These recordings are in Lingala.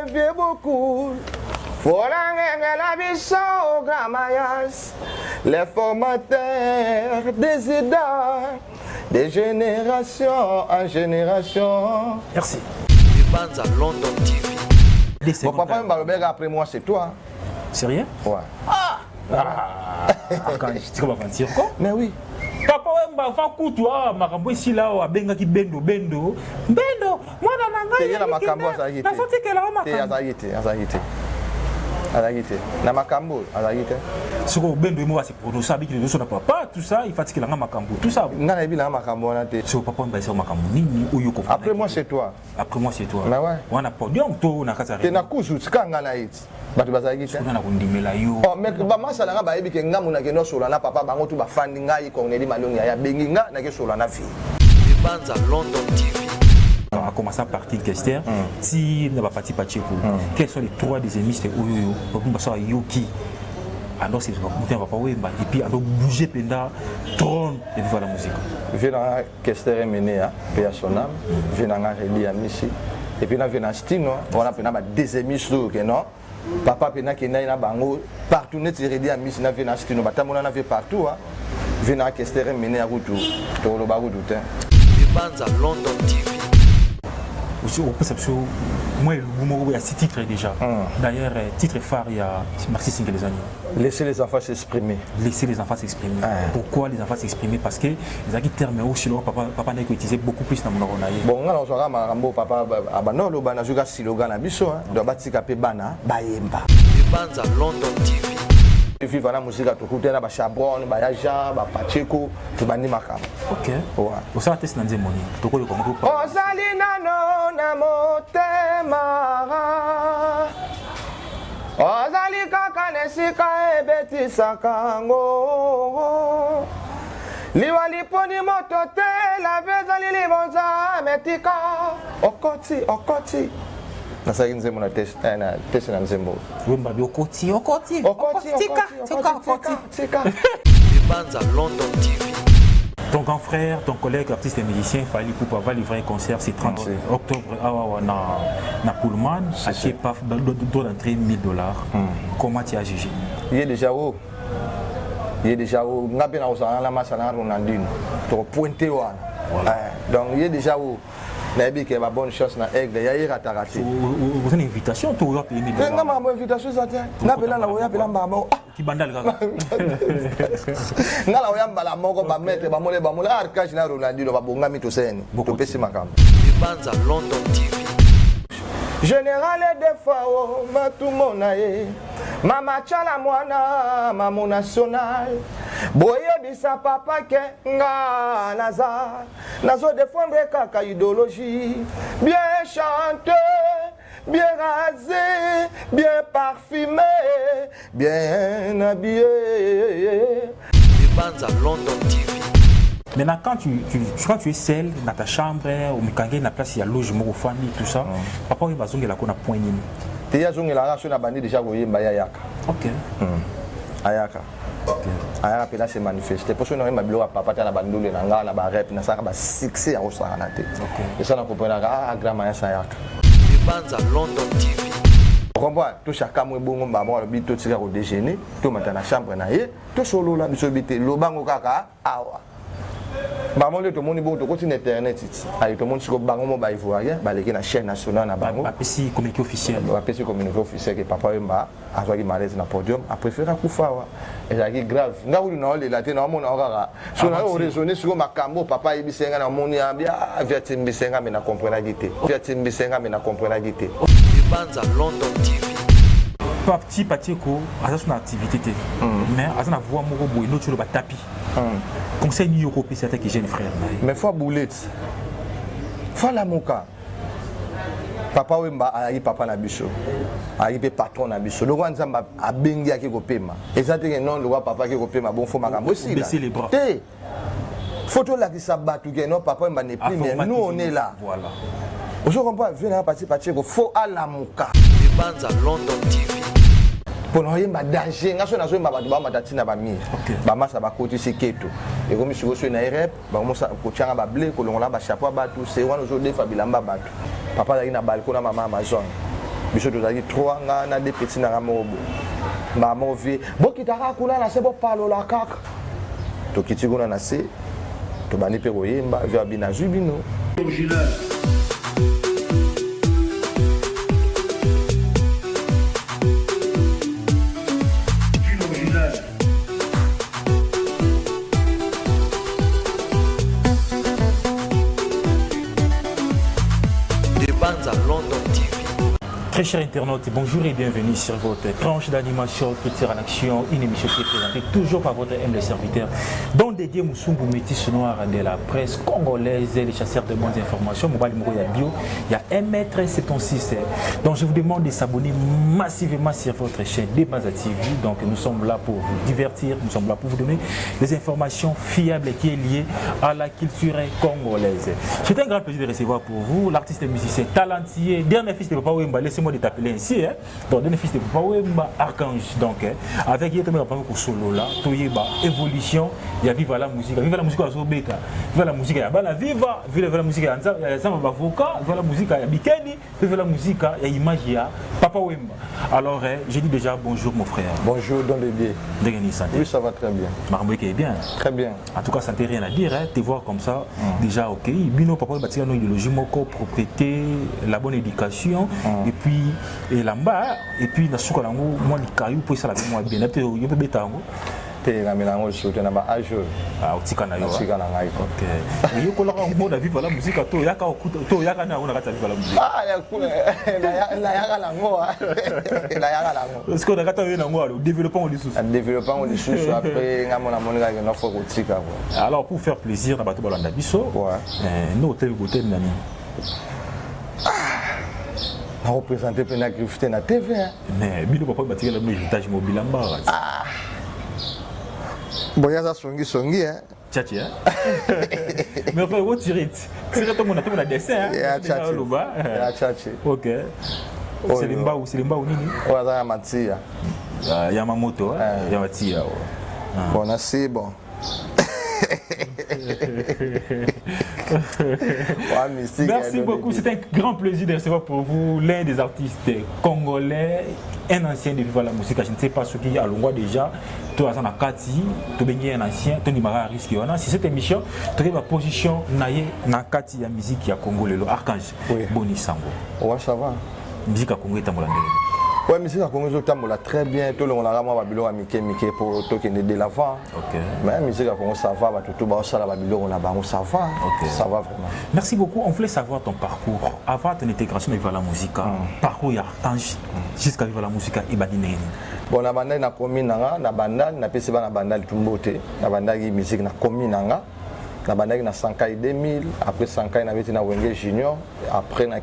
vieux beaucoup. La biso Gramayas, les formateurs des idées, de génération en génération. Merci. Banza London TV. Mon papa Mbaloberga après moi c'est toi. Sérieux? Ouais. Quand tu vas mentir quoi? Mais oui. Papa Wemba fa kutua makambo ici là abenga ki bendo mwana nanga ya makambo azayite. Na sorti que la makambo. Azayite. Na makambo azayite. Soko bendo mo asi produire ça biki de papa tout ça il fatigue la makambo tout ça. Ngana bi la makambo na te. So papa Wemba c'est makambo nini oyoko. Après moi c'est toi. Après moi c'est toi. Mais ouais. On a podium to na kasa. Te na kuzu skanga na it. Batu bazayite. On a kundimela yo. Oh mais ba masala nga ba yebi ke ngamu na ke no sola na papa bango tu ba fandi ngai Corneli Malongi ya bengi nga na ke sola na fi. Banza London TV. On a commencé à partir Kester. Si on n'a pas parti Pacheco, quels sont les trois des émissions Oyoyo, pour Yoki. Alors c'est un papa Wemba et puis on doit bouger pendant trône et vivre la musique. Venant Kester est mené à Péa Sonam, venant à Redi à Missi. Et puis on vient à Stino, on a pris des émissions que non. Papa pena qui n'a bango partout net Redi à Missi, on vient à Stino, on a vu partout. Venant Kester est mené à Routou, tout le barou douté. Banza London TV. Moi, il y a 6 titres déjà. D'ailleurs, titre phare, il y a Maxi Single les années. Laissez les enfants s'exprimer. Laissez les enfants s'exprimer. Pourquoi les enfants s'exprimer? Parce que les acquis termes où chez papa n'a utilisé beaucoup plus dans mon oreille. Bon, on a un papa abano le bana juga silogan na biso do batika pe bana bayemba. Banza London TV. Viva la musique à tout côté na ba Chabron, ba Yaja, ba Pacheco, tu bani makam. OK. Ouais. Au ça test na nzemoni. Toko le Congo. Ozali nano na motema. Ozali kaka nesika ebetisaka ngo. Liwali poni moto te la vezali libonza metika. Okoti. Nasa nzembo na test na nzembo. Wemba bi okoti. Tika. Banza London TV. Ton grand frère, ton collègue artiste et musicien Fali Poupa va livrer un concert c'est 30 octobre na Pullman à Chepaf doit d'entrée $1000. Comment tu as jugé? Il est déjà où ngabe na osana la masana Ronaldinho to pointer wana. Donc il est déjà où na bi ke ba bonne chance na aigle ya iratarati. Vous avez une invitation to yo payer $1000. Nga ma invitation ça tient. Na pela na oya pela mbamo. Ki bandal kaka. Nga la oya mbala moko ba mettre ba mole arcage na Ronaldinho ba bonga mito seni. To pesi makambo. Banza London TV. Général de Fao matumonaye. Mama chala mwana mamu national. Boye bisa papa ke nga naza. Nazo défendre kaka idéologie. Bien chanté, bien rasé, bien parfumé, bien habillé. Banza London TV. Maintenant, quand tu es seul dans ta chambre, ou quand il y a place, il y a logement aux familles, tout ça, papa il va zonguer la kona point nini. Tu as zongué la race na bandi déjà goyé mbaya yaka. OK. Ayaka. Ayaka pela se manifester. Pour ça on a bilo papa ta na bandule na nga na ba rap na saka ba succès au sa na tête. Et ça na comprendre Gramayas sa yaka. Banza London TV. Comprends tout chacun mo bongo mbamo lo bito tika ko déjeuner, tout matin na chambre na ye, tout solo la biso bité lo bango kaka awa. Maman le tout le monde bon to continue internet allez tout le monde sur bango mo ba ivoirien ba leki na chaîne nationale na bango ba pesi communiqué officiel que papa Wemba a joué malaise na podium a préféré kufawa et ça qui grave nga ulu na ole la te na mona okaka so na o raisonner sur makambo papa ibisenga na moni ambia verti mbisenga me na comprendre gité Banza London TV. Petit Pacheco a son activité mais a na voix moko boy no chulo ba tapi. Conseil ni yoko pe certains qui jeune frère. Mais faut boulette. Faut la moka. Papa Wemba ayi papa na biso. Ayi pe patron na biso. Donc on zamba abengi aki ko pema. Exactement non le papa ki ko pema bon faut makambo aussi là. Baisser les bras. Photo là qui s'abattu que non papa Wemba n'est plus mais nous on est là. Voilà. Vous comprenez venir partir Pacheco faut à la moka. Banza London TV. Pour nous yemba danger ngaso nazo yemba batu ba matati na ba mire ba masa ba koti seketo et comme si vous na rep ba mosa ko tchanga ba blé ko longola ba chapeau ba tout c'est wana zo defa bilamba batu papa na balcon na mama Amazon biso tozalaki 3 nga na 2 petits nanga moko mama ovi bokitaka kuna na se bopalola kaka tokiti kuna na se tobandi mpe koyemba via bina zwi bino Très chers internautes, bonjour et bienvenue sur votre tranche d'animation Culture en Action, une émission qui est présentée toujours par votre humble serviteur, dont dédié Moussumbu métis noir de la presse congolaise, les chasseurs de bonnes informations. Mobile Moro Bio, il y a 1m76. Donc je vous demande de s'abonner massivement sur votre chaîne Debanza TV. Donc nous sommes là pour vous divertir, nous sommes là pour vous donner des informations fiables qui est liées à la culture congolaise. C'est un grand plaisir de recevoir pour vous l'artiste et musicien talentueux, dernier fils de Papa Wemba. Laissez-moi de t'appeler ainsi, hein. Donc, le fils de Papa Wemba, Archange. Donc, avec Yétomé, on va prendre solo là, Toyeba, évolution, il y a Viva la musique, Viva la musique à Zobeka, Viva la musique à Bana Viva, Viva la musique à Zamba Bavoka, Viva la musique à Bikeni, Viva la musique à Image à Papa Wemba. Alors, j'ai dit déjà bonjour mon frère. Bonjour dans le biais. Oui, ça va très bien. Marmoué est bien. Très bien. En tout cas, ça n'a rien à dire, hein. Te voir comme ça, déjà ok. Bino Papa Wemba, c'est une idéologie, propriété, la bonne éducation, et puis et là-bas et puis na suka lango moi ni kayu pour ça la moi bien peut yo peut betango te na melango sote na ba age ah otika na yo otika na ngai OK yo ko la ngo na vivre la musique to yaka to yaka na ona kata vivre la musique ah ya kula la yaka lango la yaka lango ce qu'on a kata na ngo le développement des sous après ngamona monika que na faut otika quoi. Alors pour faire plaisir na bato balanda biso no tel côté nani a représenté plein d'activités na TV. Mais bino papa batika la héritage mobile en bas. Ah. Boya za songi hein. Tchatchi hein. Mais enfin vous tirez ton mon dessin hein. Ya tchatchi. Ya tchatchi. OK. C'est limba ou nini? Ouais za matia. Yamamoto ya matia. Bon c'est bon. Merci beaucoup, c'est un grand plaisir de recevoir pour vous l'un des artistes congolais, un ancien de Viva la musique. Je ne sais pas ce qui est à Longwa déjà. Tu as un Kati, tu es un ancien, tu as un risque. Si cette émission, tu as une position na Kati la musique ya congolais, Archange. Boni Sango. Ouais, ça va. Musique à Congo est en ouais, mais c'est à Congo très bien. Tout le monde a babilo à Mickey pour toquer de l'avant. OK. Mais musique à Congo ça va, tout bas ça la babilo on a bango ça va. OK. Ça va vraiment. Merci beaucoup. On voulait savoir ton parcours avant ton intégration avec la musique. Parcours Archange jusqu'à Viva la musique et badine. Bon na banda na commune na banda na pesi na banda Tumbote. Na banda qui musique na commune na banda na Sankai 2000, après Sankai na beti na Wenge Junior, après na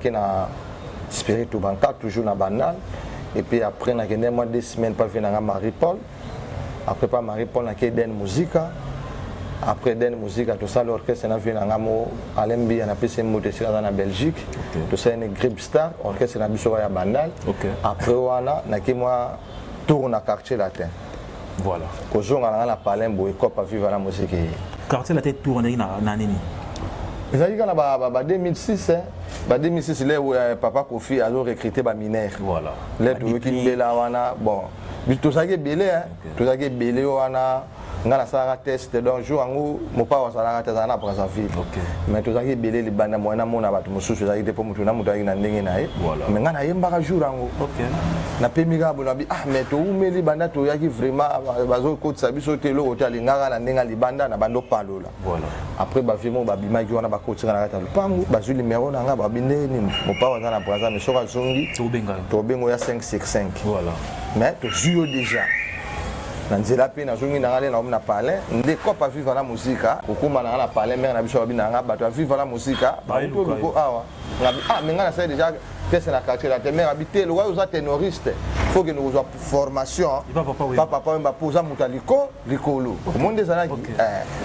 Spirit Banka toujours na banda. Et puis après, on a gagné 2 semaines pour venir à Marie-Paul. Après, pas Marie-Paul, on a gagné Den Musica. Après Den Musica, tout ça, l'orchestre, on a venu à Lembi, on a fait une moto en Belgique. Tout ça, on a Grip Star, l'orchestre, on a vu à Bandal. Après, on a tourné à Quartier Latin. Voilà. Aujourd'hui, on a parlé de vivre la musique. Quartier Latin tourné à Nini. Ils ont dit qu'en 2006, 2006, là où Papa Kofi a recruté des mineurs. Voilà. Là, tout le monde qui est là, bon, tout ça qui est belé, tout ça qui est belé, on a un test, donc jour où mon père a un test à la ville. Mais tout ça qui est belé, les bandes, moi, on a battu mon sous, ça qui était pour moi, tout le monde a gagné. Mais on a un bar à jour. On a payé mes ah, mais tout le monde les bandes, tout le monde qui vraiment, bazo côte sabi sauter le hôtel, les gars, les bandes, na bando palo là. Voilà. Après, bah vraiment, bah bima qui on a bah côte sur la table. Pas moi, bah je numéro na bah bine ni, mon père on a un braza, mais sur la zongi, tout benga ya 565. Voilà. Mais tu joues déjà. Nanzela pe na zongi na ngale na omna parler ndeko pa vivre la musique okuma na parler mais na biso babina ba to vivre la musique ba to ko awa ah mais ngana ça déjà que c'est la quartier la mère habiter le wa ténoriste faut que nous avons formation papa mba poza mutaliko likolo monde za naki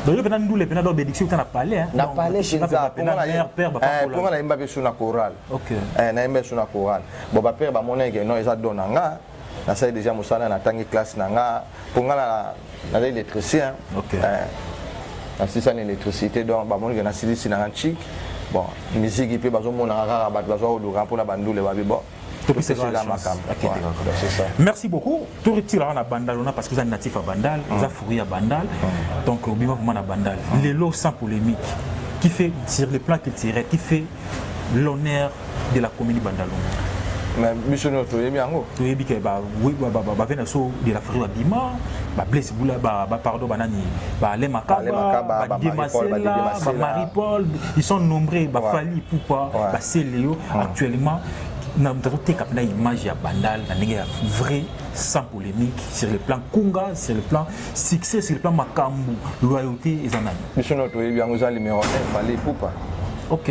donc pena ndule pena do bédiction tu na parler na parler chez ça pour mère père papa pour na imba be sur na chorale na imba sur na chorale bon ba père ba mona que non eza donanga na ça déjà musala na tangi classe nanga pour na l'électricien na c'est ça l'électricité donc ba mona na silisi na chic bon musique peut bazo mona rara ba bazo do grand pour la bandule ba bon C'est ça. Merci beaucoup. Tout retire à Bandal parce que vous êtes natif à Bandal, vous êtes fourri à Bandal. Donc, au bima à Bandal. Les lots sans polémique, qui fait, sur le plan culturel, qui fait l'honneur de la commune Bandalon. Mais Bichono, tu es bien. Tu es bien que oui, venir sur de la fourri à Bima, blesse boula, pardon, banani, les Makaba, Marie-Paul, ils sont nombreux, Fali, Poupa, Léo, actuellement. Nous avons une image à Bandal, une vraie sans polémique, sur le plan Kunga, sur le plan succès, sur le plan Makambu, loyauté et Zanani. Bichono, tu es bien, vous allez numéro 1, Fali, Poupa. Ok.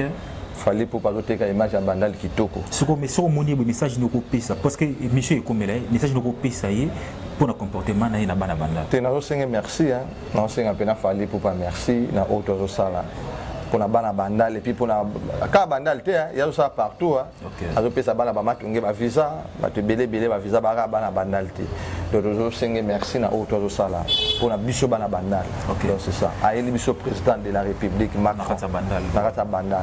Fallait pour pas que l'image à Bandal qui toko. Ce qu'on met sur mon message nous coupe ça parce que monsieur est comme là, message nous coupe ça y est pour le comportement na ina bana Bandal. Tu n'as pas merci hein, non c'est un peu na fallait pour pas merci na auto sala pour na bana Bandal et puis pour na ka Bandal te il y a ça partout hein. Azo pesa bana ba matunge ba visa, ba te belé ba visa ba bana Bandal te. Donc je merci na auto sala pour na biso bana Bandal. Donc c'est ça. A ele biso président de la République Macron. Nakata Bandal.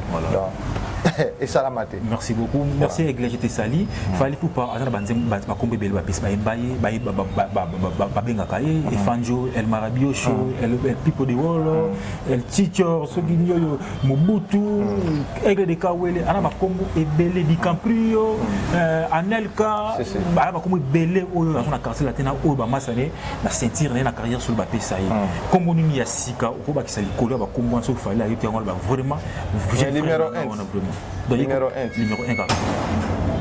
Et ça la maté. Merci beaucoup. Merci Église j'étais sali. Fallait pour pas azana banzem ba kombe belo ba pesa ba embaye ba benga kaye et Fanjo El Marabio show El Pipo de Wolo El Chicho Soginyo Mobutu Aigle de Kawele ana ba kombo e belé di Camprio Anelka ba kombo belé oyo na quartier latina oyo ba masane na sentir na carrière sur ba pesa yi kombo ni ya sika ko ba kisali kolo ba kombo so fallait ayoti ngol ba vraiment numéro 1 numéro 1.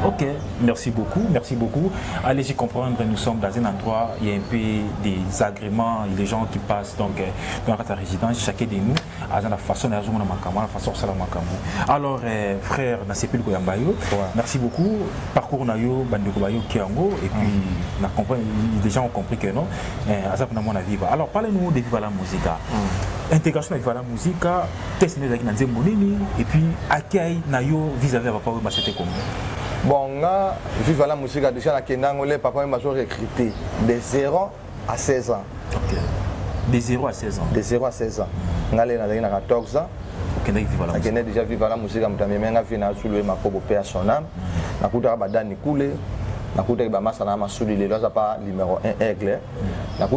Ok, merci beaucoup, merci beaucoup. Allez-y comprendre, nous sommes dans un endroit, il y a un peu des agréments, les gens qui passent donc dans la résidence, chacun de nous, à la façon de la façon de alors, frère Nasepil Koyambayo, merci beaucoup. Parcours Nayo, Bandeko Bayo, Kiango, et puis les gens ont compris que non, alors parlez-nous de Viva la Musica. Intégration de Viva la Musica, test de la Monini, et puis accueil Nayo vis-à-vis de Papa Wema, c'était comment? Bon, Viva la Musica, déjà la Kenangole, Papa m'a recruté de 0 à 16 ans. Ok. De 0 à 16 ans. De 0 à 16 ans. On a 14 ans. On a déjà Viva la Musica, on a fait un makobo père son âme. On a fait un badani koulé. On a fait un masana masouli, les lois pas numéro 1 aigle. On a fait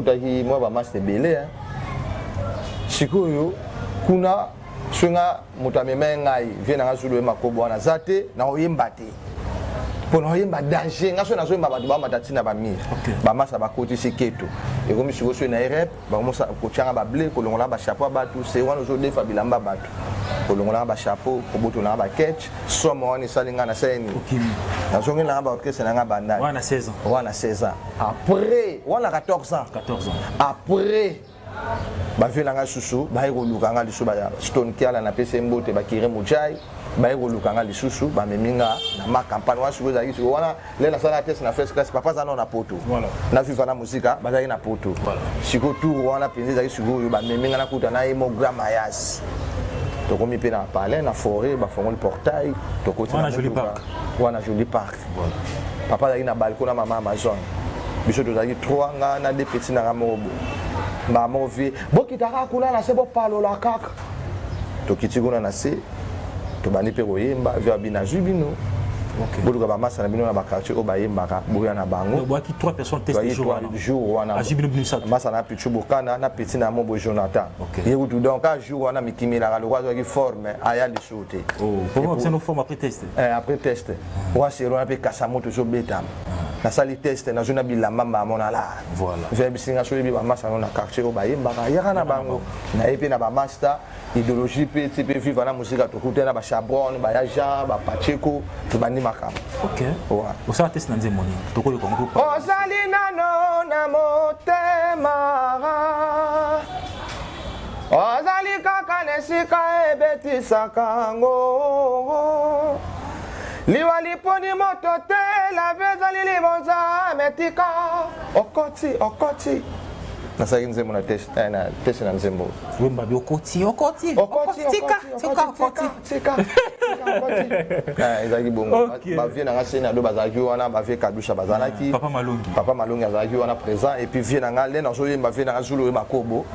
un masana belé. Sikoyo, kuna, sunga, mutameme ngai, viens à Zulu makobo na zate, na oyimbate. Pour nous yemba danger, ngaso na zo yemba batu ba matati na ba mire. Ba masa ba koti siketo. Et comme si vous na rep, ba mosa ko tianga ba blé, ko longola ba chapeau batu, c'est wana zo defa bilamba batu. Ko longola ba chapeau, ko boto na ba catch, somo wana salinga na seni. Na zo ngena ba orchestre na banda. Wana 16 ans. Wana 16 ans. Après, wana 14 ans. 14 ans. Après ba velanga susu, ba eko lukanga lisu ba Stone Kiala na pese mbote ba kire mujai. Baïro lukanga lisusu ba meminga na ma campagne wa suko zaki suko wana le na sala test na first class papa za na poto voilà na Viva la Musica ba zaki na poto voilà siko tour wana penzi zaki suko ba meminga na kuta na hemogramme ayas to komi pe na parler na forêt ba fongol portail to ko wana joli park voilà papa zaki na balcon na mama Amazon biso to zaki 3 nga na des petits na mobo ba movi bokitaka kula na sebo palo la kaka to kitigona na se to bani pe koyemba via binazu bino boluka ba masa na bino na ba quartier o bayemba ka boya na bango bo ki 3 personnes testent jour wana ajibino bino masa na pichu bokana na petit na mo bo Jonathan yeku tout donc un jour wana mikimela ka lokwa ki forme aya li sauter comment c'est nos formes après test après test wa sero na pe kasamoto so betam na sali test na zona bilamba mama la voilà via bisinga so bi ba masa na quartier o bayemba ka yaka na bango na epe na ba master idéologie pe type Viva la Musica to kutena ba Chabron ba Yaja ba Pacheco to bani makam. OK. Ouais. Osa test na nzemoni. To ko ko ngoko. Ozali nano na motema. Ozali kaka nesika ebeti sakango. Liwali poni moto te la vezali libonza metika. Okoti. Nasaki nzembo na test na nzembo. Wemba bi okoti. Tika. Ezaki bongo. Ba vie na ngase na do bazaki wana ba vie kadusha bazalaki. Papa Malongi azaki wana présent et puis vie na ngale na so yemba vie na ngazulu e makobo.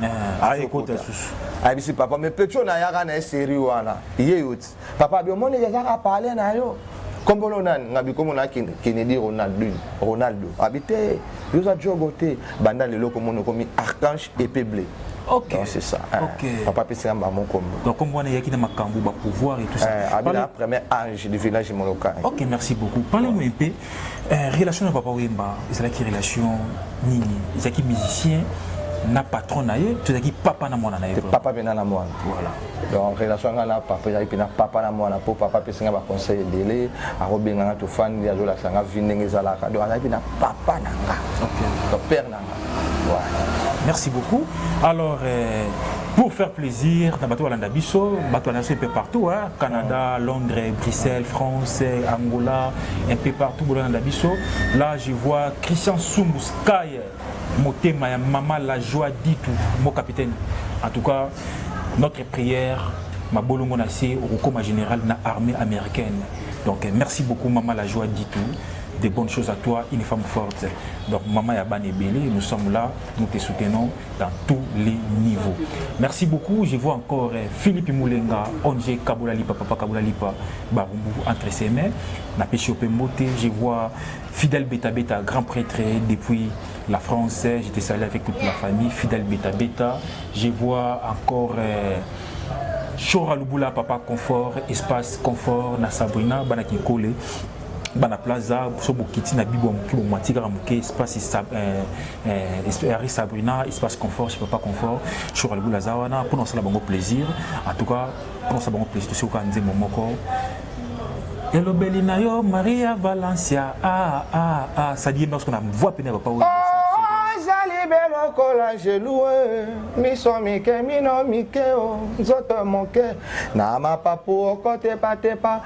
Ekota susu. Bisi papa me pecho na yaka na série wana. Ye yoti. Papa bi omoni ezaka parler na yo. Comme on a Kennedy Ronaldo. Habité, nous avons jogoté. Banda le loco mono comme archange épée blé. Ok. C'est ça. Ok. Papa Pessé mon comme. Donc comme on est qui dans Makambu, va pouvoir et tout ça. La première ange du village Moloka. Ok, merci beaucoup. Parlez-moi un peu. Relation avec Papa Wemba, c'est là qui relation nini. C'est qui musicien. Na patron na ye, tu sais qui papa na mwana na ye. Papa pena na mwana. Voilà. Donc relation na papa ya pena papa na mwana pour papa pesa ba conseil délai, a robenga na to fan ya zola sanga vinenge zalaka. Donc na pena papa na nga. OK. Donc père na nga. Voilà. Merci beaucoup. Alors pour faire plaisir, na bato balanda biso, bato na un peu partout hein, Canada, Londres, Bruxelles, France, Angola, un peu partout balanda biso. Là, je vois Christian Sumbuskaye. Motema ya maman la joie dit tout mon capitaine. En tout cas, notre prière ma bolongo na c'est au recoma général na armée américaine. Donc merci beaucoup maman la joie dit tout. Des bonnes choses à toi, une femme forte. Donc maman Yaban et Bélé, nous sommes là, nous te soutenons dans tous les niveaux. Merci beaucoup. Je vois encore Philippe Moulenga, Onje Kaboulalipa, Papa Kaboulalipa, Barumbu entre ses mains. Napéché Moté, je vois Fidèle Beta Beta, grand prêtre depuis la France. J'étais salé avec toute la famille. Fidèle Beta Beta. Je vois encore Chora Lubula, Papa Confort, Espace Confort, na Sabrina, Banaki Kole. Bana plaza so bokiti na bibo moki bo matika moke espace Sabrina espace confort je peux pas confort sur le boulaza wana pour nous ça bango plaisir en tout cas pour ça bango plaisir tout ka nzembo moko Hello Belina yo Maria Valencia ça dit parce qu'on a voix peine papa oui Jali belo kola jeloué miso mike mino mike o zoto moke na ma papu kote pate pa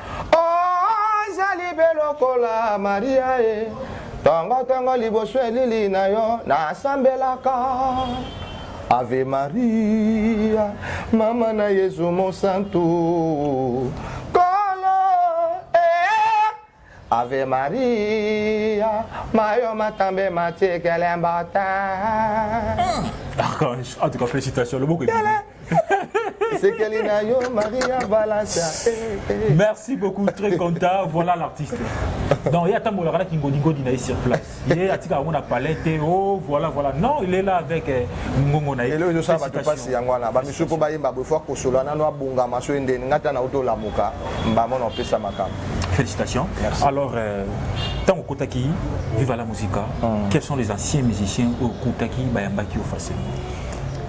Jali belo kola Maria e tongo tongo liboso lili na yo na sambelaka Ave Maria mama na Yesu mon santo kolo Ave Maria mayo matambe mate kelembata en tout cas félicitations le mot que c'est qu'elle a yo Maria Valencia. Merci beaucoup, très content. Voilà l'artiste. Donc il y a tant de qui ngodi sur place. Il est à on a palette. Oh voilà. Non, il est là avec Ngongo na. Et là je sais pas passer ngwana. Ba miso po ba yemba bo fois ko solo na no abunga maso ende ngata na auto la muka. Mba mona pesa makam. Félicitations. Merci. Alors tant au Kotaki, vive la musique. Quels sont les anciens musiciens au Kotaki bayamba qui au facile?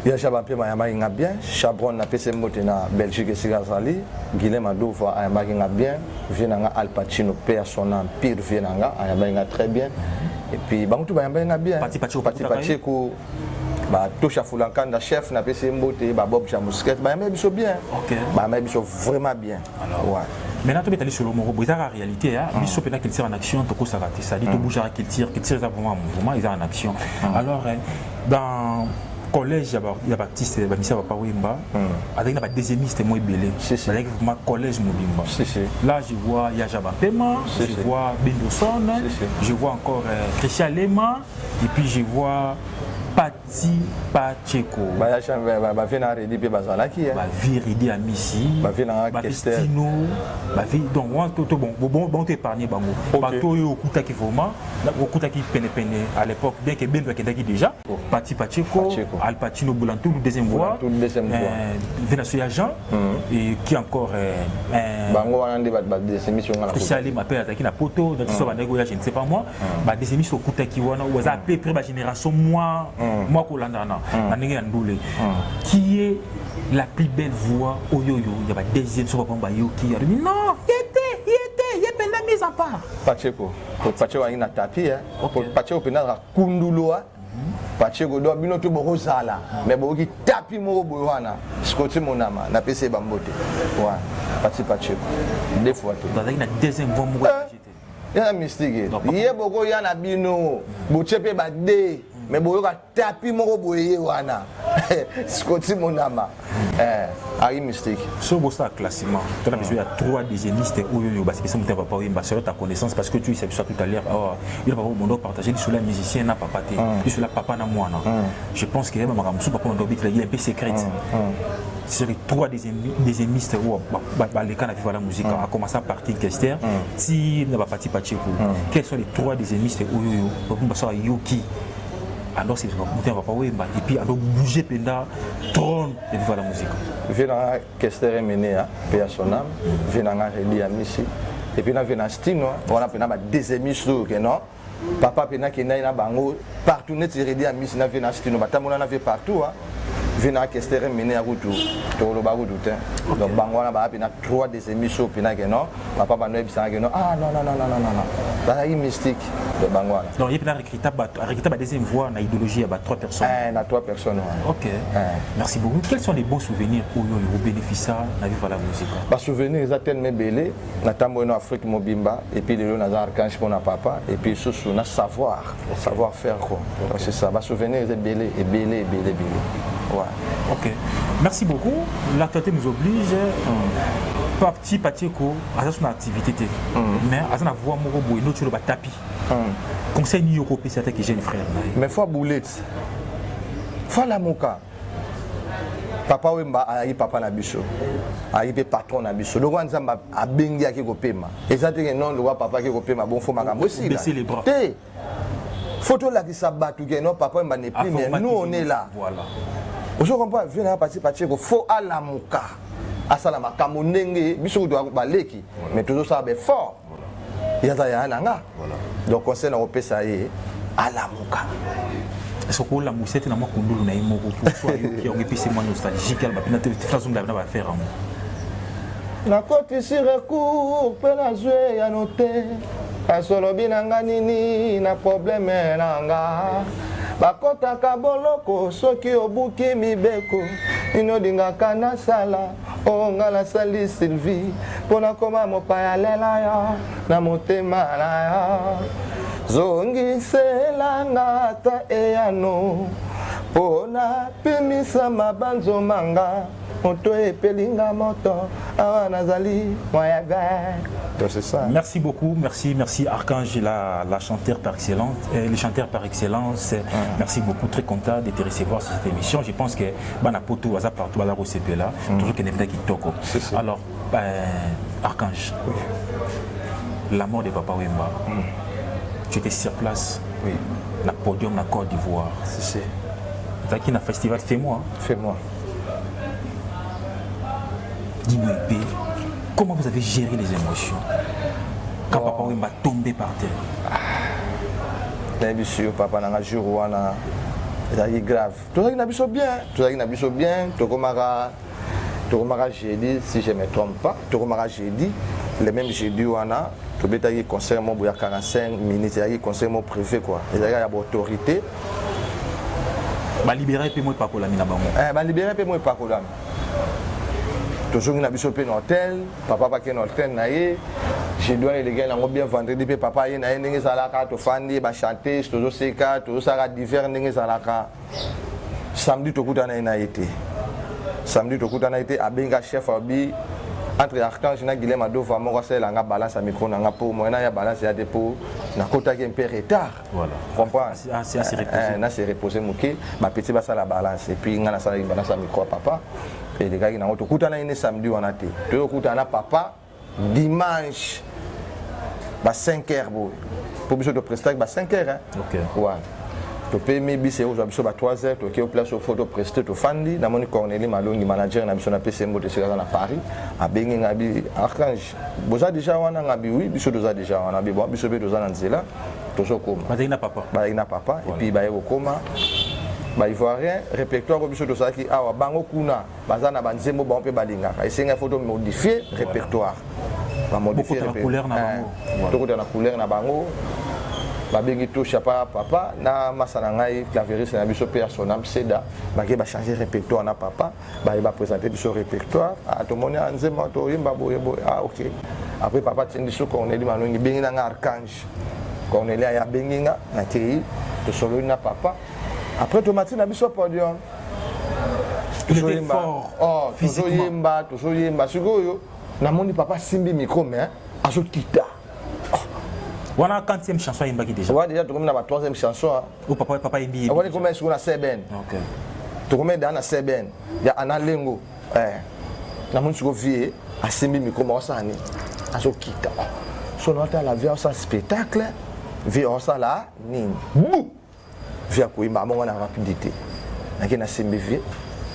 Il y a Chabapé Mayama qui bien, Chabron na PC Moté na Belgique et Sigazali, Guilhem Adouva Ayama qui bien, Vienanga Al Pacino père son nom, Pire Vienanga Ayama très bien. Et puis Bantou Bayama bien, Pati Pacheko, Tosha Fulankanda chef na PC Moté, Bob Jamousket, Bayama biso bien. OK. Bayama biso vraiment bien. Alors ouais. Maintenant, tu es allé sur le mot, il y a la réalité, il faut qu'il tire en action, tu ça dit tout bouge qu'il tire vraiment en mouvement, il est en action. Alors dans collège il y a Baptiste Bamissa Papa Wemba avec la deuxiémiste moi belé avec ma collège Mobimba là je vois Yaja Bapema je vois Bendoson je vois encore Christian Lema et puis je vois Pati Pacheko ba vena redi pe bazala ki ba viridi à Missi ba vena Kestino ba vi donc bon t'épargner bango bato yo okutaki vraiment okutaki pene à l'époque bien que Bendo akendaki déjà Pati Pacheko Al Pacino Boulantou deuxième voix Vénassou Agent et qui encore bango wana nde ba des émissions ngala Christian m'appelle attaquer la poteau dans ce bandego je ne sais pas moi ba des émissions okutaki wana ou za peu près ba génération moi Kolandana qui est la plus belle voix au yo-yo il y a pas deuxième sur papa yo qui a dit non il est pendant mise à part Pacheko ina tapi Pacheko pendant kunduloa Pacheko do bino to boko sala mais boki tapi mo boyana skoti monama na PC bambote wa Pacheko deux fois tout dans la deuxième voix mo il y a mystique il y a boko yana bino bochepe ba de mais boyoka tapi moko boye wana skoti monama ari mystique so bossa classement tu as besoin il y a 3 deuxiémistes oyo parce que ça monter papa Wemba sur ta connaissance parce que tu sais tout à l'heure il va pas monde partager sur la musicien na papa té sur la papa na moi je pense que même ma papa on doit être un peu secret sur les trois deuxiémistes où les cas de la musique, à commencer par Parti Kester, si n'a pas parti Pacheco. Quels sont les trois deuxiémistes où Yoki? Alors c'est et puis alors bouger pendant trône de vivre la musique. Venanga Kester mené paix à son âme, venanga Redi Amisi et puis na venanga Stino, on a pena ba deuxiémiste que non. Papa pena qui na bango partout net Redi Amisi na venanga Stino, batamona na ve partout venanga Kester mené à Rutu, to lo ba Rutu. Donc bango na ba pena trois deuxiémistes pena que non. Papa ba no ebisa que non. Ah non. Ça est mystique de bango. Donc il y a une deuxième voix dans l'idéologie à trois personnes. À trois personnes. Ok. Merci beaucoup. Quels sont les beaux souvenirs où vous bénéficiez de vivre la musique? Les souvenirs sont tellement belés. Nous en Afrique Mobimba et puis les gens archange pour papa et puis surtout on a savoir faire quoi. C'est ça. Les souvenirs sont belés et belés. Ouais. Ok. Merci beaucoup. L'actualité nous oblige. Petit Pacheco a son activité, mais à son voix mon robot et notre tapis. Conseil New York c'est que j'ai une frère. Mais faut boulette. Faut la moka. Papa wemba ayi papa na biso. Ayi pe patron na biso. Donc on zamba a bengi aki ko pema. Et ça te non le papa ki ko pema bon faut makambo aussi. Baisser les bras. Photo là qui s'abattu que non papa wemba n'est plus mais nous on est là. Voilà. Vous comprenez venir partir Pacheco faut à la moka. Asala makambo ndenge biso do baleki mais toujours ça be fort yaza ya nanga donc conseil na opesa ye ala muka est-ce que la musette na makundulu na imoko pour soi qui on épicé moi nostalgique alba pina te façon de la faire na koti si recours pe na jouer ya noter asolo binanga nini na problème nanga bakotaka boloko soki obuki mibeko inodingaka na sala onga na sali Sylvie pona koma mopaya lela ya na motema na ya zongiselanga ata eyano pona pimisa mabanzo manga moto epelinga moto awa nazali moyave. C'est ça. Merci beaucoup, merci Archange, la chanteur par excellence, le chanteur par excellence. Merci beaucoup, très content de te recevoir sur cette émission. Je pense que Banapoto Waza partout à la RCP là, toujours qu'il n'est pas qui toque. Alors, Archange, la mort de Papa Wemba, tu étais sur place, dans le podium, dans la Côte d'Ivoire. C'est ça. Tu as qui dans le festival, fais-moi. Fais-moi. Dis-moi, comment vous avez géré les émotions quand Papa Wemba tombé par terre? Bien sûr, Papa n'a pas joué, c'est grave. Tout ça qui bien, jeudi, si je ne me trompe pas, jeudi, le même jeudi, on a un concert, il y a 45 minutes, il y a un concert privé, il y a une autorité. Libérer peu moins Paco Lami na bango. Libérer peu moins Paco Lami. Toujours na biso pe hôtel, papa pa ken hôtel na ye. Je dois les gars na bien vendredi pe papa ye na ye ndenge zalaka to fandi ba chanter, toujours seka, toujours sara divers ndenge zalaka. Samedi to kutana na été. Samedi to kutana été abenga chef abi entre Archange na Guilhem Adova mo c'est la nga balance à micro na nga pour moi na ya balance ya dépôt na kota ki un peu retard. Voilà. Comprends? C'est assez reposé. Na c'est reposé moké, ma petit ba ça la balance et puis nga na ça la balance à micro papa. Et les gars qui n'ont pas de samedi, on a été. Tu as papa dimanche, 5h. Pour que tu prestes 5h. Ok. Ouais. Tu peux me c'est aujourd'hui 3h. Tu es place au photo presté, tu fandi. Dans mon Cornélie Malongi, manager, na mission PC Mbote à Paris. À Bengi Nabi Archange. Vous avez déjà un Nabi, oui, bisou déjà déjà un Nabi. Bon, bisou déjà un Nzela. Toujours comme. Badina papa. Badina papa. Et puis, bah, au coma. Ivoirien répertoire au biso de ça qui a bango kuna bazana banzembo ba on peut balingaka essayer il faut modifier répertoire ba modifier la couleur na bango beaucoup de la couleur na bango ba bengi to chapa papa na masana ngai clavieriste na biso père son âme seda ba ke ba changer répertoire na papa ba présenter biso répertoire à tout monde nzembo to yimba boye ah OK après papa tindi so ko on est manongi bengi na Archange ko on est là ya bengi na tei to solo na papa. Après, tu m'as dit, tu as podium. Il était fort. Oh, toujours yemba. Je papa simbi micro, mais à ce kita. On a la 40e chanson yemba qui déjà. Ouais, déjà, tu as la 3e chanson. Ou papa yembi. On a commencé sur la Seben. Ok. Tu as dans la Seben. Il y a Anna Lengo. na moni siko vie asimbi micro mo sani azokita so na la vie ça spectacle vie ça là nini bou via kuimba mongo na rapidité nakina simbi vie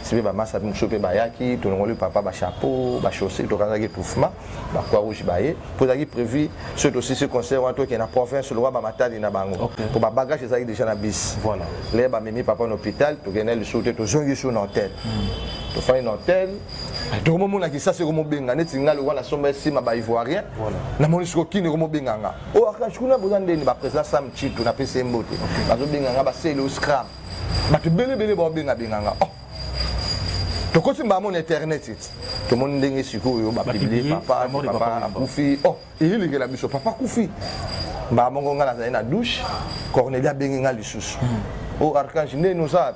simbi ba masa mchope bayaki tonongoli papa ba chapeau ba chaussée to kaza ki toufma ba croix rouge baye pour aki prévu ce aussi ce concert wato qui na province le roi ba matali na bango pour ba bagage ezaki déjà na bis voilà les ba mimi papa en hôpital to gena le sauter to zongi sur hôtel to fa un hôtel to momo na kisa se ko mobenga neti ngalo wana somba sima ba ivoirien na moni siko kini ko mobenga nga o akashuna bozandeni ba président Sam Chitu na PC Mbote bazo benga nga ba selo scram ba to bele ba benga nga to ko simba mon internet to mon ndenge sikoyo ba publier papa akufi il que la biso papa kufi ba mongo nga na douche Cornelia bengi nga lisusu o archange ne nous a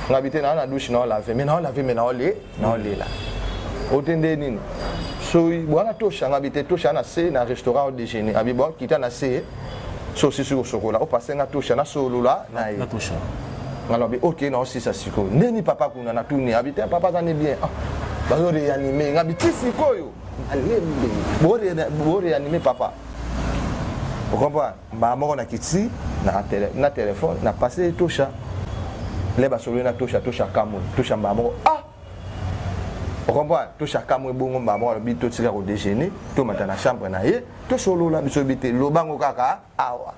ngabite na douche na laver mais na ole là o tende nini so bwana tosha ngabite tosha na se na restaurant au déjeuner abi bon kita na se so si sur chocolat o passer nga tosha na solo là na tosha alors ok non si ça siko neni papa kuna na tourner habiter papa ça n'est bien bazo réanimer ngabiti sikoyo alembe bo réanimer papa vous comprenez ba moko na kiti na téléphone na passer tosha les basolo na tosha kamwe tosha ba moko vous comprenez tosha kamwe bongo ba moko bi to tika ko déjeuner to mata na chambre na ye to solo la biso bité lo bango kaka awa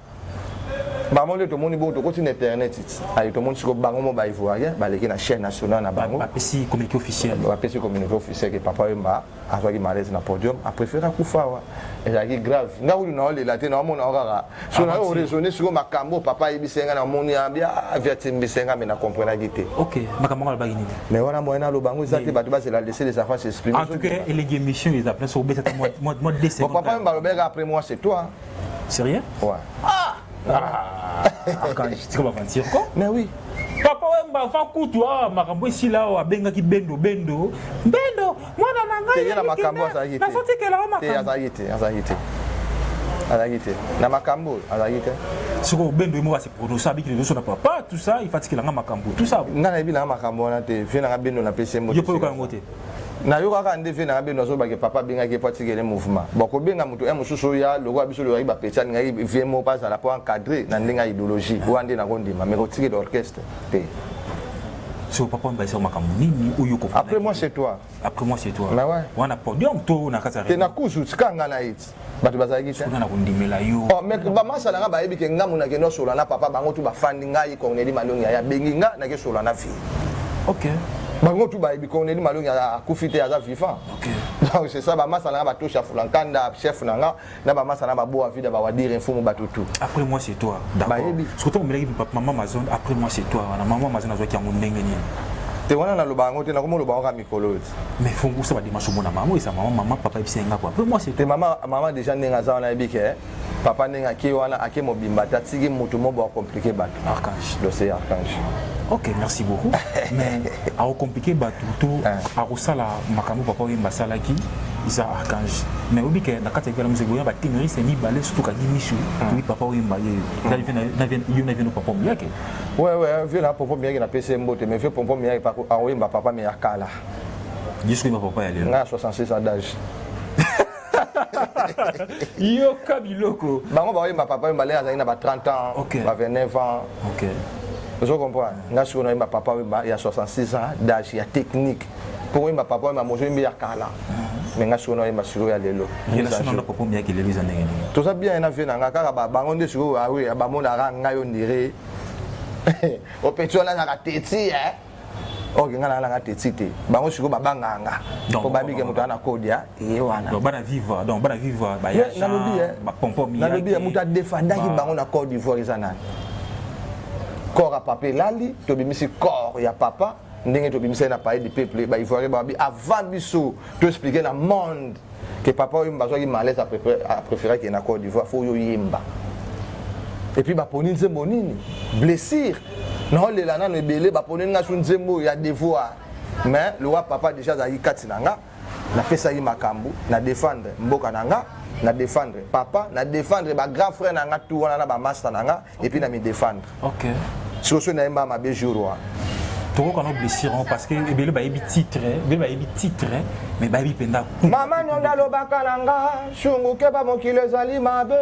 ba mole to moni bo to ko tin internet ay to moni siko bango mo ba ivoirien ba leki na chaîne nationale na bango ba pesi communiqué officiel que papa Wemba azwaki malaise na podium a préféré kufawa ezaki grave nga uli na ole la te na mona okaka so na o raisonner sur makambo papa yebisenga na moni abia aviatimbisenga mais na comprendre gité OK makambo ngala bagini mais wana moyena lo bango zati bato ba se la laisser les enfants s'exprimer en tout cas et les émissions ils appellent sur bête moi décès papa Wemba le bega après moi c'est toi sérieux ouais quand tu vas mentir quoi mais oui papa Wemba fa kutu makambo ici là abengaki bendo mwana nanga te na makambo azayite na sorti que la makambo azayite na makambo azayite siko bendo mo va se prononcer avec les autres papa tout ça il fatigue la makambo tout ça nga na bila makambo na te vient na bendo na PC Mbote je peux ka ngote na yo kaka ndeve na bendo zo ba ke papa benga ke fatigue le mouvement boko benga mutu e mususu ya loko biso lo ba petsa ngai vraiment pas à la pour encadrer na ndinga idéologie wande na kondima mais ko tike d'orchestre te so papa Wemba c'est makambo nini oyo ko après moi c'est toi mais ouais wana podium to na kasa te na kuzu skanga na it bato bazaki te na kondimela yo mais ba masala nga ba yebi ke ngamu na ke no sola na papa bango tu ba fandi ngai Cornelie Malongi ya bengi nga na ke sola na fi OK bango tu ba yebi Cornelie Malongi ya kufite ya vivant OK donc c'est ça ba masala ba tosha fulankanda chef nanga na ba masala ba bo avida ba wadire mfumu batutu après moi c'est toi d'accord surtout melaki maman Amazon après moi c'est toi na maman Amazon azwaki yango ndenge nini te wana na lobango te na komo lobango ka mikolo mais fongo ça va dimanche mona maman et sa maman papa ebisenga quoi après moi c'est te maman déjà nenga za wana ebike papa nenga ki wana ake mobimba ta tiki mutu mo ba compliqué bato archange dossier archange OK merci beaucoup mais a compliqué bato tout a rosala makambo papa Wemba salaki isa archange mais obike na kati ya musique boya ba tineri c'est ni balé surtout ka dimishu oui papa Wemba na vient papa miake ouais vieux na papa miake na PC Mbote mais vieux papa miake pa a Wemba papa miake kala jusqu'à papa ya lelo na 66 ans d'âge yo kabiloko bango ba Wemba papa Wemba azali na ba 30 ans ba 29 ans OK je comprends nga siko na papa Wemba ya 66 ans d'âge ya technique pour Wemba papa Wemba mozo mbi ya kala mais nga siko na Wemba siko ya lelo relation na papa miake lelo za ndenge tout ça bien na vie na nga kaka bango nde siko oui ba mona nga yo ndire o petiola na kateti OK ngana la teti te bango siko babanganga po babike mutu ana kodia ye wana donc bana vivre ba ya ba pompo mi na lobi mutu a defendaki bango na Côte d'Ivoire izana corps à papa lali to bimisi corps ya papa ndenge to bimisa na pays du peuple ba ivoirien ba bi avant biso to expliquer na monde que papa Wemba zo ki malaise a préféré que na Côte d'Ivoire faut yo yemba et puis ba poni nzembo nini blessure non les lana ne belé ba poni nga su nzembo ya devoir mais le roi papa déjà za yikati nanga na pesa yi makambu na défendre mboka nanga na défendre papa na défendre ba grand frère nanga tout wana na ba master nanga et puis na me défendre OK so so na yemba ma be jour roi tu vois qu'on a blessé parce que il y a des titres, mais il y a des penda. Maman nyonda lobaka nanga, shungu keba mokile zali mabe.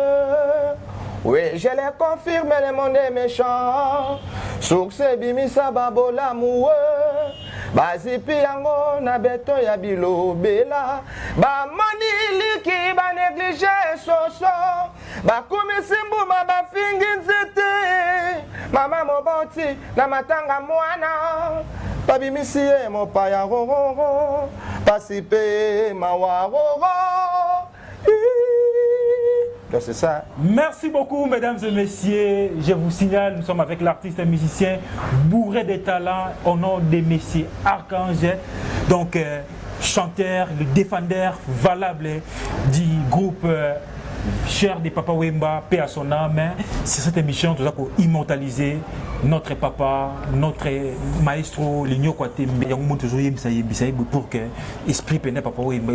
Oui, je l'ai confirmé, le monde est méchant. Succès bimisa babola mouwe. Bazipi yango na beto ya bilo bela. Ba moni liki ba négligé soso. Ba kumisimbu ma ba fingi nzete. Mama moboti na matanga mwana. Babimisi e mo pa ya roro. Pasipe ma wa roro. Donc c'est ça. Merci beaucoup, mesdames et messieurs. Je vous signale, nous sommes avec l'artiste et musicien bourré de talent au nom de messieurs Archange. Donc, chanteur, le défendeur valable du groupe cher de Papa Wemba, paix à son âme. C'est cette émission tout ça pour immortaliser notre papa, notre maestro, l'Igno Kwate, pour que l'esprit pénètre Papa Wemba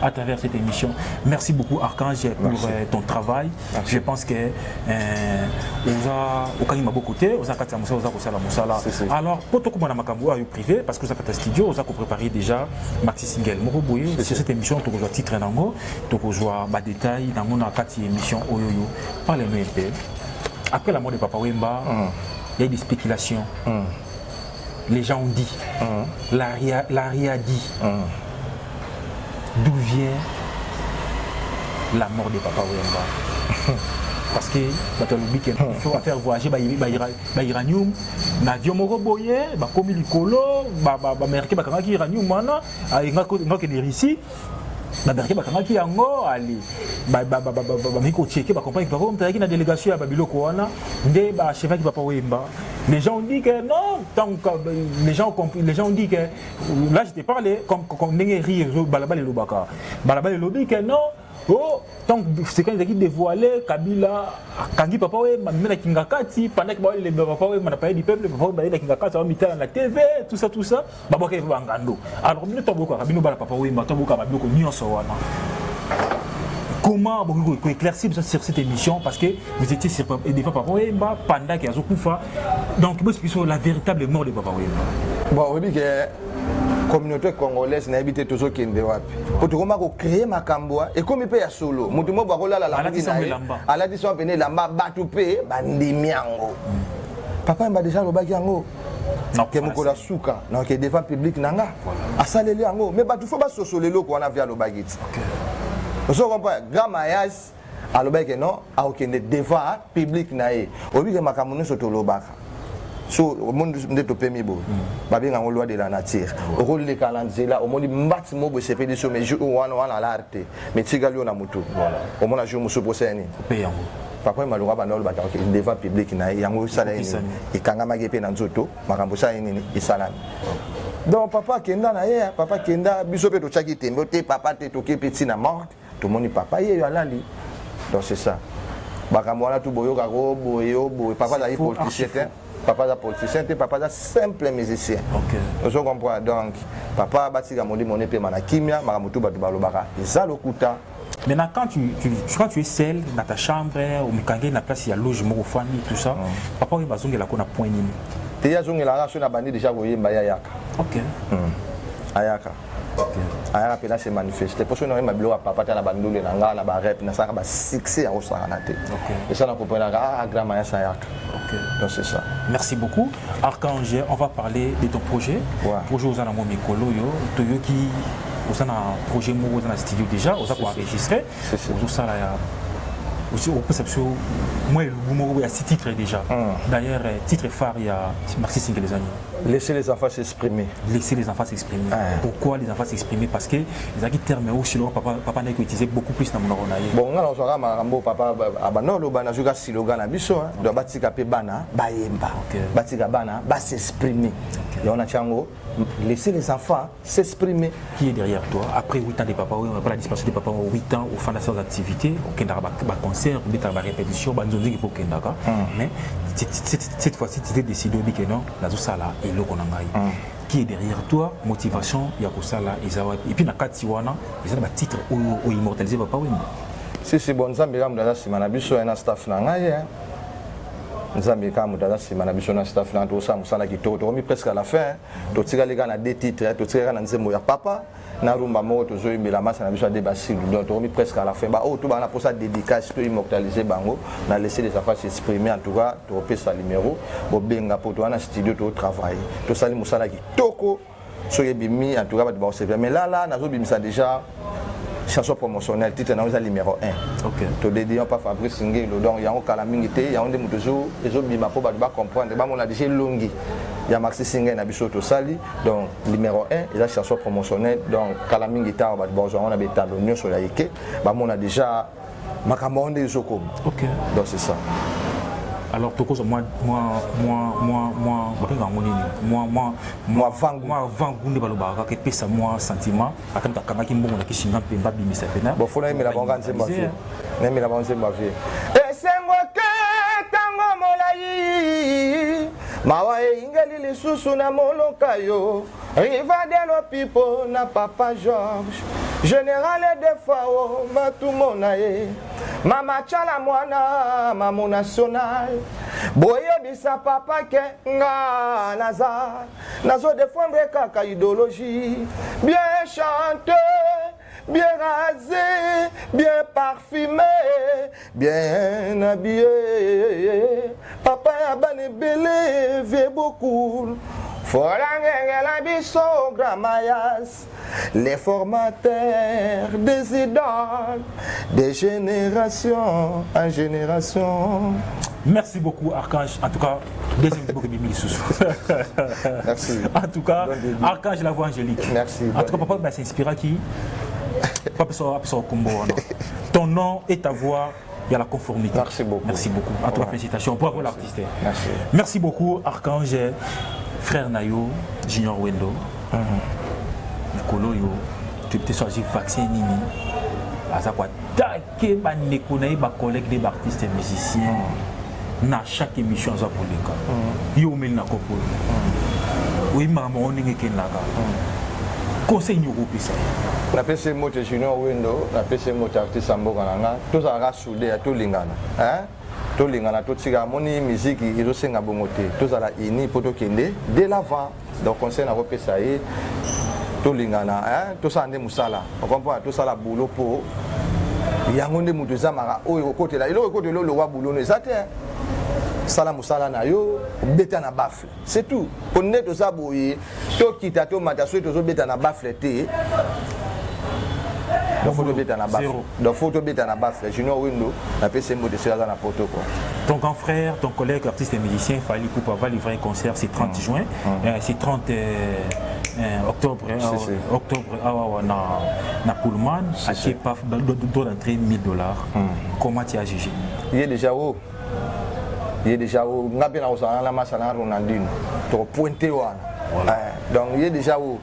à travers cette émission. Merci beaucoup Archange pour ton travail. Je pense que alors pour tout le monde privé parce que vous avez studio, vous avez préparé déjà Maxi Single. C'est cette émission tu as titre nango, tu as des détails dans mon émission Oyoyo. Parlez-nous un peu. Après la mort de Papa Wemba, il y a eu des spéculations. Les gens ont dit, l'ARIA dit, d'où vient la mort de Papa Wemba. Parce que il faut faire voyager l'uranium, l'avion moroboye, comme il colo, américain qui uranium mana, il ici. Baberke bakamaki yango ali miko checker ba compagnie ba komtaki na délégation ya babiloko wana nde ba chef qui Papa Wemba. Les gens ont dit que non, tant que les gens ont dit que là je t'ai parlé comme nengeri balabale lobaka. Balabale lobi que non. Oh, tant c'est quand ils ont dévoilé Kabila, Kangi Papa Wemba, même la Kingakati, pendant que les Papa Wemba n'a pas du peuple, Papa Wemba la Kingakati, on mettait à la TV, tout ça, Baba Kay Bangando. Alors, nous sommes beaucoup, Kabino Bala Papa Wemba, nous sommes beaucoup, nous sommes comment vous éclaircir sur cette émission parce que vous étiez sur des fois Papa Wemba pendant qu'il y a Zokufa. Donc, vous expliquez la véritable mort de Papa Wemba. Bon, oui, que communauté congolaise n'a habité toujours qui est wapi. Pour tout comment créer ma camboa et comme il paye à solo. Mutumo barola la à la disson pené la ma batupé bandimiango. Papa m'a déjà le bagiango. Non, que mon kola souka, non que devant public nanga. À salele yango, mais batu faut pas sosolelo ko na via le bagit. Vous comprenez grand mariage à le bagit non, à aucun devant public naé. Obi que makamuno sotolobaka. So au monde de to pemi bo babi nga loi de la nature au rôle de calendrier au monde mbati mo bo sepédition mais jour wana l'arte mais tigalio na mutu voilà au monde jour muso poseni payango papa malunga ba nolo ba ka devant public na yango sala ni ikanga magepe na nzoto makambo sa nini isalami donc papa kenda na ye papa kenda biso pe to chaki tembo te papa te to ke petit na mort tout monde papa ye yo alali donc c'est ça bakambo wana tu boyo ka go boyo papa la politicien. Papa est politicien et papa est simple musicien. Vous comprenez donc papa bâti mon épée kimia maramutu batubalobaka ça le kuta. Maintenant quand tu es seul dans ta chambre au mikangé na place il y a logement au famille tout ça papa il va zonga la kona point nini. Te ya zonga la raso na bandi déjà koyemba ya yaka. OK. Ayaka. Ayaka pela se manifester parce que nous ma bilo papa ta na bandule na nga na ba rap na saka ba succès à osara na te. Et ça na comprendre grand maya sa yaka. Donc c'est ça. Merci beaucoup. Archange, on va parler de ton projet. Projet aux Anamo Mikolo, Toyo qui au projet Mou dans la studio déjà, on a enregistré. Au ça là aussi au perception moi il y a 6 titres déjà. D'ailleurs titre phare il y a Maxi Single les années. Laissez les enfants s'exprimer. Laissez les enfants s'exprimer. Pourquoi les enfants s'exprimer? Parce que les acquis termes où chez papa n'a utilisé beaucoup plus dans mon oreille. Bon, on a marambo papa abano lo bana juga slogan na biso do batika pe bana bayemba. Batika bana ba s'exprimer. Et on a chango laissez les enfants s'exprimer. Qui est derrière toi? Après 8 ans de papa, après la disparition de papa, 8 ans au fin de ses activités, au Kendara concert, au répétition, mais cette fois-ci tu t'es décidé que non, la Zousala et le Konangaï. Qui est derrière toi? Motivation, Yakosala et puis na Katiwana, ils ont un titre où immortaliser papa. Si c'est bon, ça me ramène dans la semaine, un staff nangaï. nzambe ka mutaza sima na biso na staff na to sa musala kitoko to mi presque à la fin to tika leka na deux titres to tika na nzembo ya papa na rumba moko to zo imbela masa na biso de basilu donc to mi presque à la fin ba o to ba na pour ça dédicace to immortaliser bango na laisser les affaires s'exprimer en tout cas to pesa numéro bo benga pour to na studio to travailler to sali musala kitoko so yebimi en tout cas ba ba se mais là na zo bimisa déjà chanson promotionnelle titre na numéro 1. OK. To dédié pas Fabrice Ngelo donc il y a un calamité il y a un des toujours les autres bima pour ba comprendre ba on a déjà longi il y a Maxi Singer na biso to sali donc numéro 1 et la chanson promotionnelle donc calamité ta ba on a betalo nyoso ya yeke ba on a déjà makambo zoko. OK. Donc c'est ça. Alors tout ça moi vangunde balobaka ke pesa moi sentiment atanta kanga kimbongo na kishinga pemba bimisa pena bon fona emela bonga nzemba vie nemela bonga nzemba vie esengo ke tango molai mawa ingeli lisusu na moloka yo riva de lo pipo na papa Georges général de fao matumona ye mama chala mwana mamu national boye bisa papa ke nga naza nazo défendre kaka idéologie bien chanté bien rasé bien parfumé bien habillé papa ya bane belé vie beaucoup Forangela biso gramayas les formateurs des idoles de génération en génération. Merci beaucoup Archange. En tout cas, deuxième époque de merci. En tout cas, Archange la voix angélique. Merci. En tout cas, papa va s'inspirer qui papa sort combo. Ton nom et ta voix. Il y a la conformité. Merci beaucoup. Merci beaucoup. En tout cas, félicitations. Bravo l'artiste. Merci. Merci beaucoup Archange. Frère Nayo, Junior Wendo, Nikolo yo, tu peux choisir vaccin nini. À ça quoi, taquer ba nekonaï ba collègue des artistes et musiciens. Na chaque émission ça pour les cas. Yo mel na kopo. Oui maman on est ken là. Conseil nous ça. La PC moto Junior Wendo, la PC moto artiste Samboka nanga, tous à rassoudé à tout lingana. Hein? To lingana to tika moni musique izo senga bongote to za la ini poto kende de l'avant donc conseil na repesa ye to lingana hein to sa ande musala on comprend to sala boulot po yango nde mutu zamaka oyo kote la ilo kote lo wa boulot no zate sala musala na yo beta na bafle c'est tout pour ne to sa boye to kita to mata so to zo beta na bafle te donc faut beta na bafle donc faut beta na bafle Junior Wendo la PC mode c'est là dans poto quoi. Ton grand frère, ton collègue artiste et musicien Fali Poupa va livrer un concert c'est 30 juin, c'est 30 octobre octobre na Pullman à Chepaf doit entrer $1000. Comment tu as jugé? Il est déjà où ngabe na osana la masana Ronaldinho to pointer wana donc il est déjà où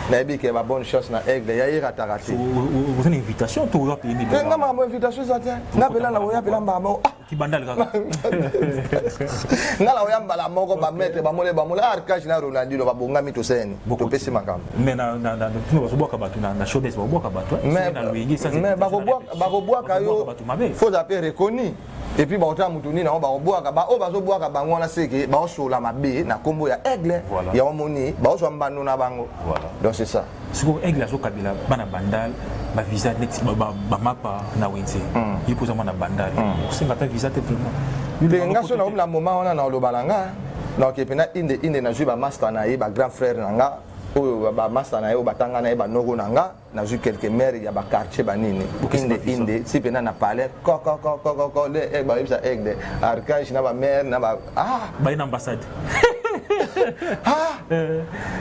nayebi ke ba bonne chance na aigle ya irata raté vous une invitation to yo payer $1000 nga ma invitation ça tient na bela na oya bela mbamo ki bandal kaka nga la oya mbala moko ba mettre ba mole Archange na Ronaldinho ba bonga mito seni to pesi makambo mais na tuna basoboka batu na showbiz baboka batu mais ba boboka yo faut appeler reconnu et puis ba ota mutuni na ba boboka ba o bazo boka bango na seke ba osola mabe na kombo ya aigle ya omoni ba oso mbano na bango donc c'est ça ce que aigle azo kabila bana bandal ba visa next ba mapa na wenze il pose na bandal c'est ngata visa te vraiment nga so na la moment on na lo balanga donc et puis na inde na ju ba master na ye ba grand frère nanga oyo ba master na ye o batanga na ye ba nogo nanga na ju quelques maires ya ba quartier ba nini inde si pena na parler ko le ba bisa aigle Archange na ba maire na ba ba une ambassade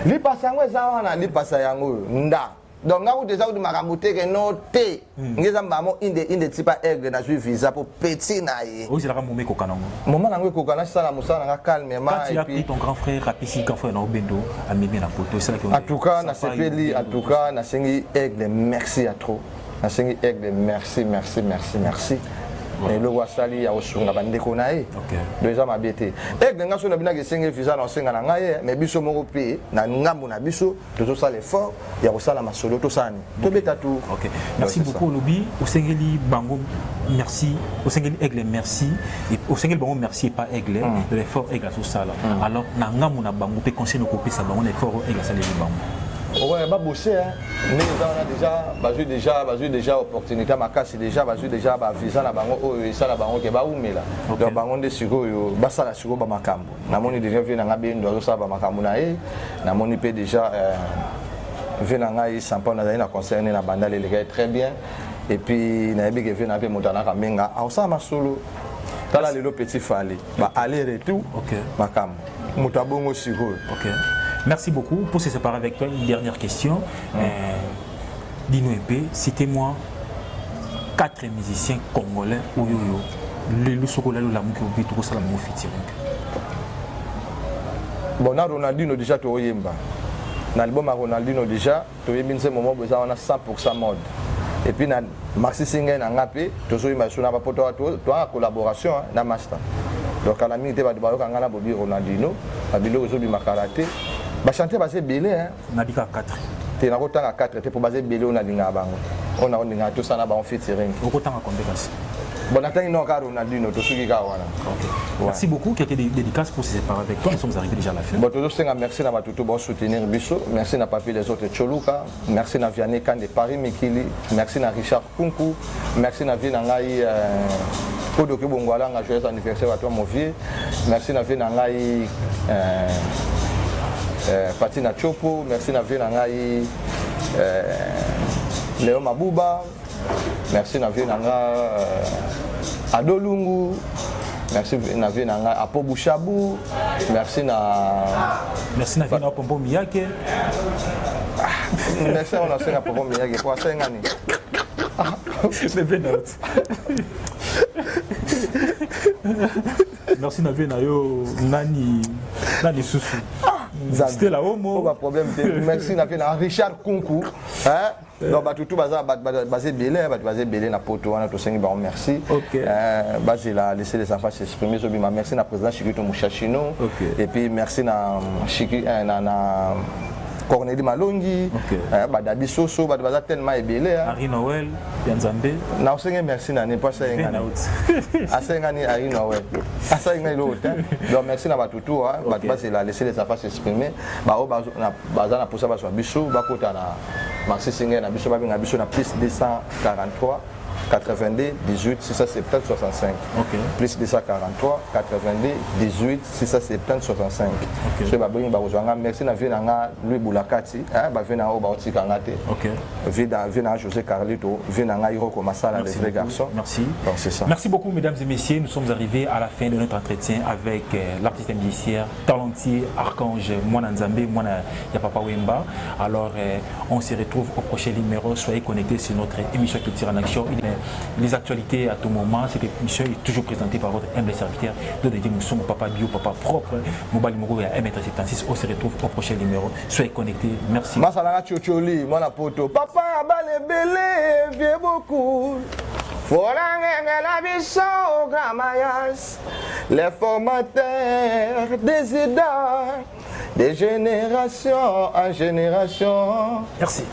li pasa yango eza wana li pasa yango nda donc nga déjà ou makambo te ke no te ngeza mbamo inde tipa aigle na ju visa pour petit na ye o zela ka momé ko kanango moment nango ko kana sala musala nga calmement et puis ton grand frère rapisi grand frère na obendo a mimi na poto c'est là que en tout cas na sepeli en tout cas na sengi aigle merci à trop na sengi aigle merci mais le wasali ya osunga bandeko na ye déjà mabete aigle nga so na bina ke senge visa na senga na ngai mais biso moko pe na ngambu na biso tozo sala effort ya kosala masolo to sani to beta tout. OK, merci beaucoup Lobi osengeli bango merci osengeli aigle merci et osengeli bango merci et pas aigle l'effort aigle tout ça là alors na ngambu na bango pe conseil no kopesa bango l'effort aigle ça les bango. Ouais, ba bosser hein. Mais on a déjà opportunité makasi déjà bazu déjà ba visa na bango oyo esala bango ke ba umela. Donc bango nde siko yo basala siko ba makambo. Na moni déjà vina ngabe ndo zo ba makambo na e. Na moni pe déjà vina ngai sampa na na concerné na bandale les gars très bien. Et puis na yebi ke vina pe motana ka menga. A ça masolo. Tala lelo petit fali. Ba aller retour. OK. Makambo. Mutabongo siko. OK. Merci beaucoup. Pour se séparer avec toi, une dernière question. Dis-nous un peu, citez-moi 4 musiciens congolais ou le chocolat ou la mouki ou ça la mou featuring. Bon, na Ronaldinho déjà to yemba. Na album à Ronaldinho déjà, to yemba ce moment besoin on a 100% mode. Et puis na Maxi Singer na ngapé, to so yemba suna ba poto to collaboration na master. Donc à la minute ba ba ngana bobi Ronaldinho, abilo zo bi makarate. Ba chanter basé belé hein. Nabika 4. Té na kotanga 4 té pour basé belé on a linga bango. On a linga tout ça na ba on featuring. Okotanga combien kasi? Bon attends non ka Ronaldinho to suki ka wana. OK. Merci beaucoup qui a été dédicace pour se séparer avec toi. Nous sommes arrivés déjà à la fin. Bon tout senga merci na batutu bon soutenir biso. Merci na papi les autres Choluka. Merci na Vianney Kan de Paris Mikili. Merci na Richard Kunku. Merci na Vina ngai Kodo Kibongwala nga joyeux anniversaire à toi mon vieux. Merci na Vina ngai Patina Chopo, merci na vie na ngai Léo Mabouba, merci na vie na ngai Adolungu, merci na vie na ngai Apo Bouchabou, merci na vie na Pompo Miyake. Merci on a fait na Pompo Miyake pour ça ngani. Mais bien note. Merci na vie na yo nani Soussou. C'était là au mot. Pas problème. Merci na Richard Kunku. Hein? Donc batutu basé belé na poto wana to sengi ba merci. Basé là laisser les enfants s'exprimer so bima merci na président Chikito Mouchachino. Et puis merci na Chiki na Corneille Malongi, Badabi Soso, Badabi tellement ébélé. Harry Noël, Yanzambe. Non, c'est merci na n'est pas ça. Asengani Harry Noël. Asengani l'autre. Donc merci na batutu, c'est la laisser les affaires s'exprimer. Ba o bazana pour ça ba so biso, ba kota na Maxi Singer na biso ba binga biso na plus 243 82 18 670 65. Plus 243 82 18 670 65. Je vais vous dire merci na venanga Louis Boulakati, ba venanga ba otika ngate. Venanga José Carlito, venanga Iroko Masala les vrais garçons. Merci. Donc c'est ça. Merci beaucoup mesdames et messieurs, nous sommes arrivés à la fin de notre entretien avec l'artiste musicien talentueux Archange Mwana Nzambe, Mwana ya Papa Wemba. Alors on se retrouve au prochain numéro, soyez connectés sur notre émission Culture en Action. Les actualités à tout moment, cette émission est toujours présentée par votre humble serviteur de Mousson, Papa Bio, Papa Propre, Mobile Mogo et M76. On se retrouve au prochain numéro. Soyez connectés. Merci. Masalanga Tchotcholi, mon apoto. Papa Bale Belé, vieux beaucoup. Les formateurs des idées, de génération en génération. Merci.